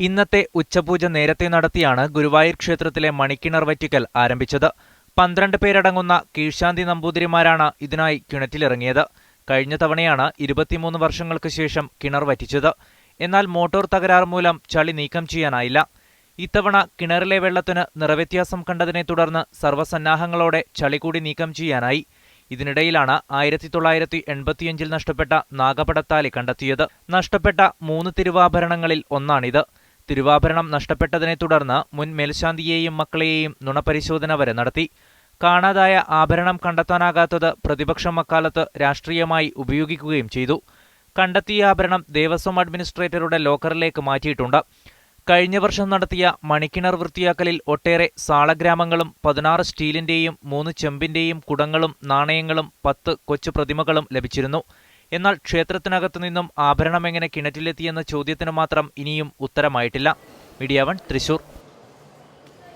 ഇന്നത്തെ ഉച്ചപൂജ നേരത്തെ നടത്തിയാണ് ഗുരുവായൂർ ക്ഷേത്രത്തിലെ മണിക്കിണർ വറ്റിക്കൽ ആരംഭിച്ചത്. 12 പേരടങ്ങുന്ന കീഴ്ശാന്തി നമ്പൂതിരിമാരാണ് ഇതിനായി കിണറ്റിലിറങ്ങിയത്. കഴിഞ്ഞ തവണയാണ് 23 വർഷങ്ങൾക്ക് ശേഷം കിണർ വറ്റിച്ചത്. എന്നാൽ മോട്ടോർ തകരാർ മൂലം ചളി നീക്കം ചെയ്യാനായില്ല. ഇത്തവണ കിണറിലെ വെള്ളത്തിന് നിറവ്യത്യാസം കണ്ടതിനെ തുടർന്ന് സർവ്വസന്നാഹങ്ങളോടെ ചളി കൂടി നീക്കം ചെയ്യാനായി. ഇതിനിടയിലാണ് 1985 നഷ്ടപ്പെട്ട നാഗപടത്താലി കണ്ടെത്തിയത്. നഷ്ടപ്പെട്ട 3 തിരുവാഭരണങ്ങളിൽ ഒന്നാണിത്. തിരുവാഭരണം നഷ്ടപ്പെട്ടതിനെ തുടർന്ന് മുൻ മേൽശാന്തിയെയും മക്കളെയും നുണപരിശോധന വരെ നടത്തി. കാണാതായ ആഭരണം കണ്ടെത്താനാകാത്തത് പ്രതിപക്ഷം അക്കാലത്ത് രാഷ്ട്രീയമായി ഉപയോഗിക്കുകയും ചെയ്തു. കണ്ടെത്തിയ ആഭരണം ദേവസ്വം അഡ്മിനിസ്ട്രേറ്ററുടെ ലോക്കറിലേക്ക് മാറ്റിയിട്ടുണ്ട്. കഴിഞ്ഞ വർഷം നടത്തിയ മണിക്കിണർ വൃത്തിയാക്കലിൽ ഒട്ടേറെ സാളഗ്രാമങ്ങളും 16 സ്റ്റീലിന്റെയും 3 ചെമ്പിന്റെയും കുടങ്ങളും നാണയങ്ങളും 10 കൊച്ചു പ്രതിമകളും ലഭിച്ചിരുന്നു. എന്നാൽ ക്ഷേത്രത്തിനകത്തു നിന്നും ആഭരണം എങ്ങനെ കിണറ്റിലെത്തിയെന്ന ചോദ്യത്തിന് മാത്രം ഇനിയും ഉത്തരമായിട്ടില്ല. മീഡിയ 1 തൃശൂർ.